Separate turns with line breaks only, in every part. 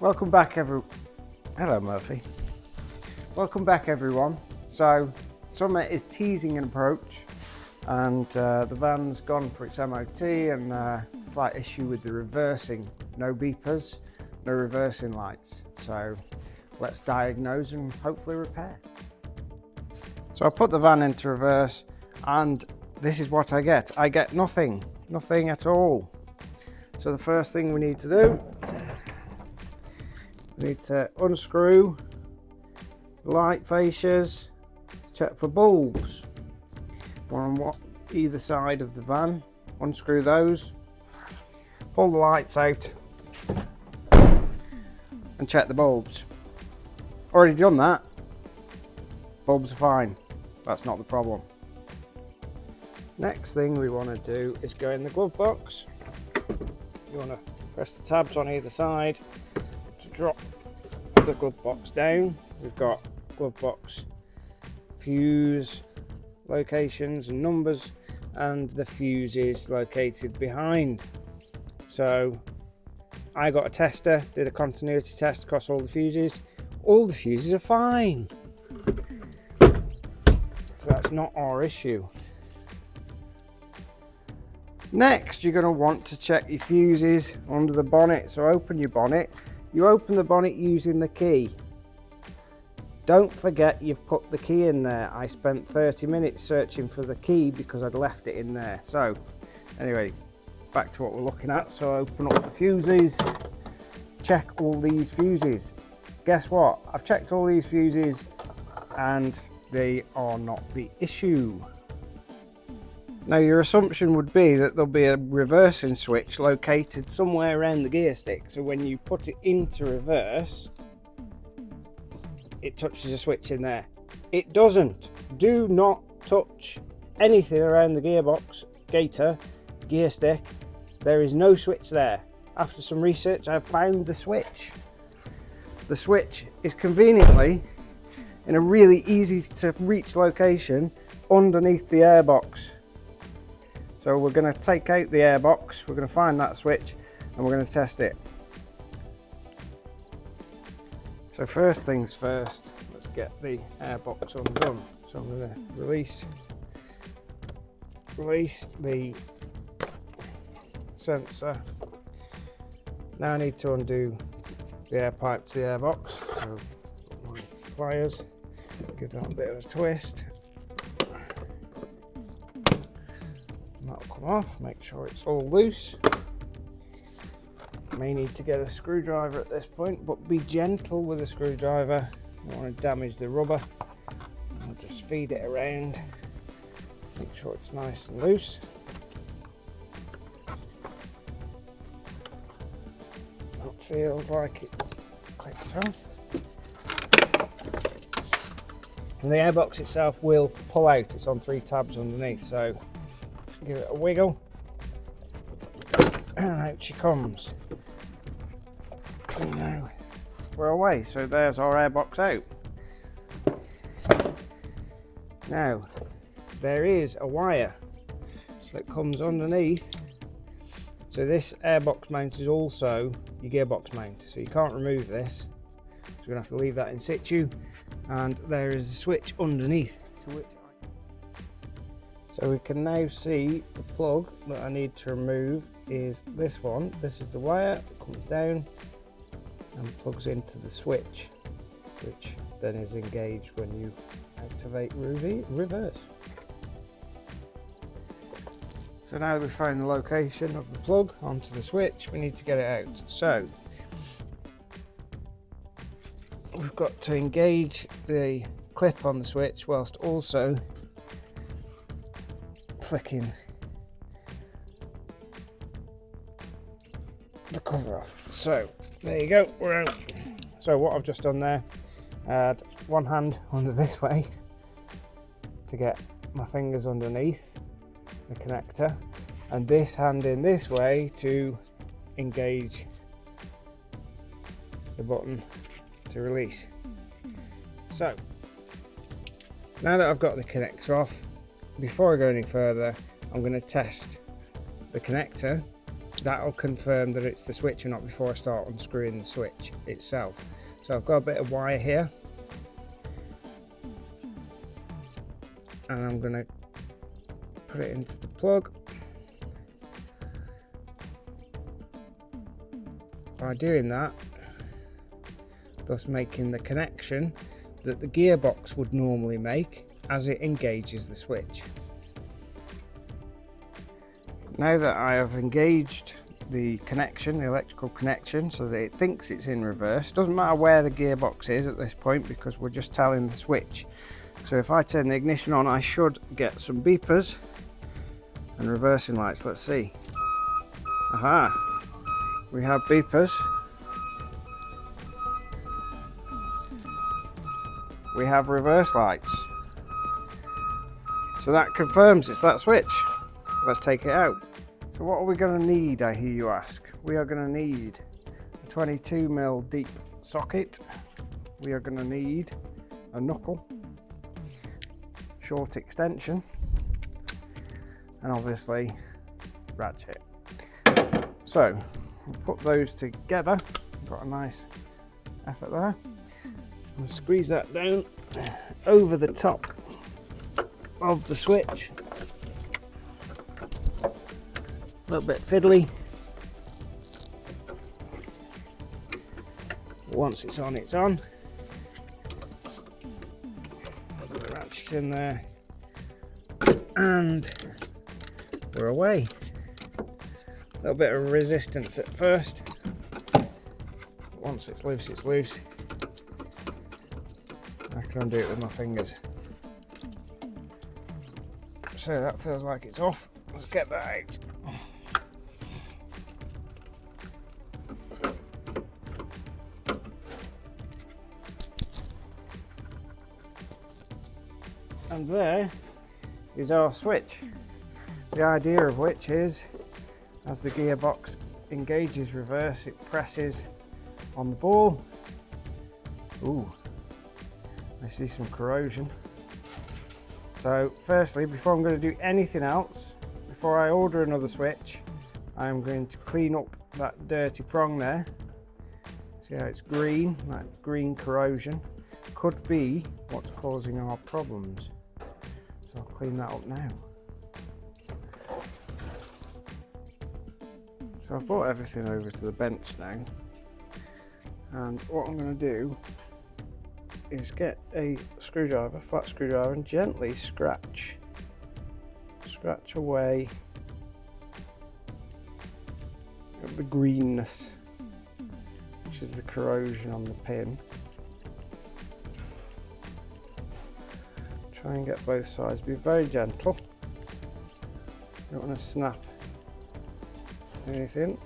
Welcome back Hello Murphy. Welcome back everyone. So summer is teasing an approach and the van's gone for its MOT and slight issue with the reversing. No beepers, no reversing lights. So let's diagnose and hopefully repair. So I put the van into reverse and this is what I get. I get nothing at all. So the first thing we need to do, we need to unscrew the light fascias, check for bulbs. One on either side of the van, unscrew those, pull the lights out and check the bulbs. Already done that, bulbs are fine, that's not the problem. Next thing we want to do is go in the glove box. You want to press the tabs on either side to drop the glove box down. We've got glove box fuse locations and numbers, and the fuse is located behind. So I got a tester, did a continuity test across all the fuses. All the fuses are fine. So that's not our issue. Next, you're going to want to check your fuses under the bonnet. So open your bonnet. You open the bonnet using the key. Don't forget you've put the key in there. I spent 30 minutes searching for the key because I'd left it in there. So anyway, back to what we're looking at. So open up the fuses, check all these fuses. Guess what? I've checked all these fuses and they are not the issue. Now your assumption would be that there'll be a reversing switch located somewhere around the gear stick. So when you put it into reverse, it touches a switch in there. It doesn't. Do not touch anything around the gearbox, gator, gear stick. There is no switch there. After some research, I found the switch. The switch is conveniently in a really easy to reach location underneath the airbox. So we're going to take out the airbox, we're going to find that switch and we're going to test it. So first things first, let's get the airbox undone. So I'm going to release the sensor. Now I need to undo the air pipe to the airbox. So my pliers, give that a bit of a twist. That'll come off, make sure it's all loose. May need to get a screwdriver at this point, but be gentle with a screwdriver. You don't want to damage the rubber. I'll just feed it around, make sure it's nice and loose. That feels like it's clicked off. And the airbox itself will pull out. It's on 3 tabs underneath, so give it a wiggle and out she comes. And now we're away. So there's our airbox out. Now there is a wire that comes underneath. So this airbox mount is also your gearbox mount, so you can't remove this. So we're going to have to leave that in situ, and there is a switch underneath to which so we can now see the plug that I need to remove is this one. This is the wire that comes down and plugs into the switch, which then is engaged when you activate reverse. So now that we've found the location of the plug onto the switch, we need to get it out. So we've got to engage the clip on the switch whilst also flicking the cover off. So there you go, we're out. So what I've just done there, I had one hand under this way to get my fingers underneath the connector, and this hand in this way to engage the button to release. So now that I've got the connector off, before I go any further, I'm going to test the connector that'll confirm that it's the switch or not before I start unscrewing the switch itself. So I've got a bit of wire here, and I'm going to put it into the plug. By doing that, thus making the connection that the gearbox would normally make as it engages the switch. Now that I have engaged the connection, the electrical connection, so that it thinks it's in reverse, doesn't matter where the gearbox is at this point because we're just telling the switch. So if I turn the ignition on, I should get some beepers and reversing lights. Let's see. Aha! We have beepers. We have reverse lights. So that confirms it's that switch. Let's take it out. So what are we going to need, I hear you ask? We are going to need a 22mm deep socket. We are going to need a knuckle, short extension, and obviously ratchet. So we'll put those together. Got a nice effort there. I'll squeeze that down over the top of the switch. A little bit fiddly. Once it's on, it's on. Put the ratchet in there, and we're away. A little bit of resistance at first. Once it's loose, it's loose. I can undo it with my fingers. So that feels like it's off. Let's get that out. And there is our switch. The idea of which is, as the gearbox engages reverse, it presses on the ball. Ooh, I see some corrosion. So firstly, before I'm going to do anything else, before I order another switch, I'm going to clean up that dirty prong there. See how it's green? That green corrosion could be what's causing our problems. So I'll clean that up now. So I've brought everything over to the bench now, and what I'm going to do is get a screwdriver, flat screwdriver, and gently scratch away at the greenness, which is the corrosion on the pin. Try and get both sides, be very gentle. You don't want to snap anything.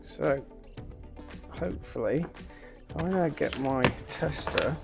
So hopefully I'm going to get my tester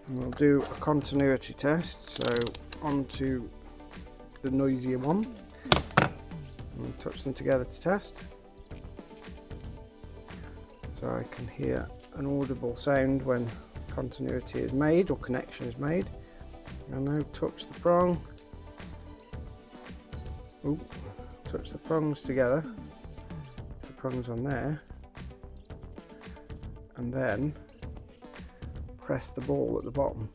and we'll do a continuity test. So onto the noisier one and touch them together to test. So I can hear an audible sound when continuity is made or connection is made. I'll now touch the prong. Ooh, touch the prongs together. The prongs on there, and then press the ball at the bottom.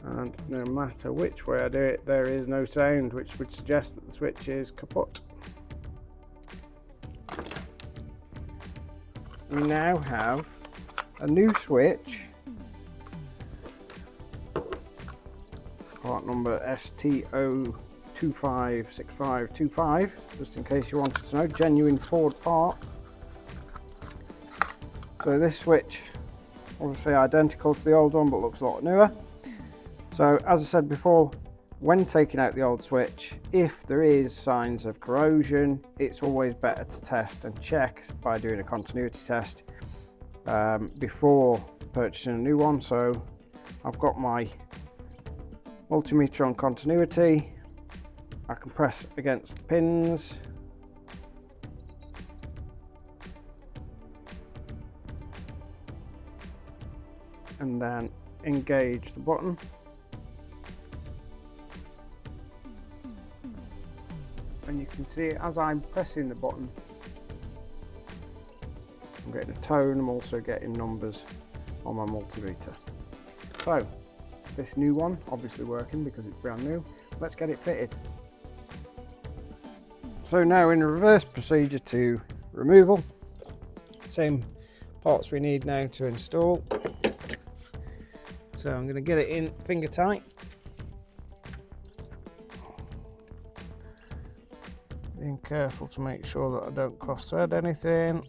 And no matter which way I do it, there is no sound, which would suggest that the switch is kaput. We now have a new switch, part number STO256525, just in case you wanted to know, genuine Ford part. So this switch, obviously identical to the old one, but looks a lot newer. So as I said before, when taking out the old switch, if there is signs of corrosion, it's always better to test and check by doing a continuity test. before purchasing a new one. So I've got my multimeter on continuity. I can press against the pins. And then engage the button. And you can see as I'm pressing the button, I'm getting a tone, I'm also getting numbers on my multimeter. So this new one obviously working because it's brand new. Let's get it fitted. So now in reverse procedure to removal, same parts we need now to install. So I'm going to get it in finger tight. Being careful to make sure that I don't cross thread anything.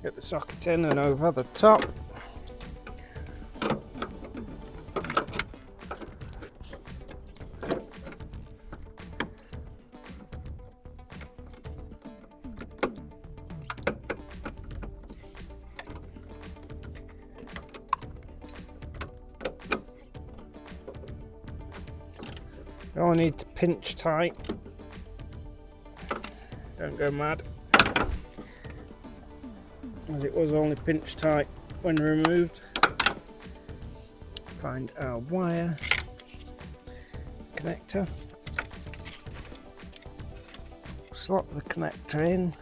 Get the socket in and over the top. You only need to pinch tight. Don't go mad, as it was only pinch tight when removed. Find our wire connector, slot the connector in,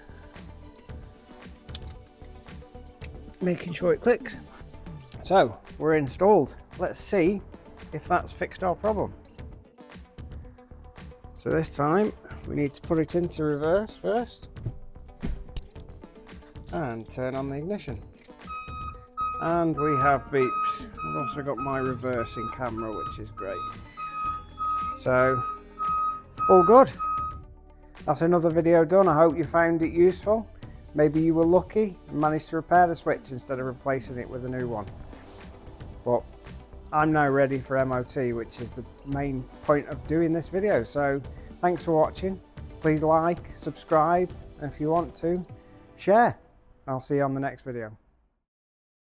making sure it clicks. So we're installed. Let's see if that's fixed our problem. So this time we need to put it into reverse first and turn on the ignition. And we have beeps. I've also got my reversing camera, which is great. So all good. That's another video done. I hope you found it useful. Maybe you were lucky and managed to repair the switch instead of replacing it with a new one. But I'm now ready for MOT, which is the main point of doing this video. So thanks for watching. Please like, subscribe, and if you want to, share. I'll see you on the next video.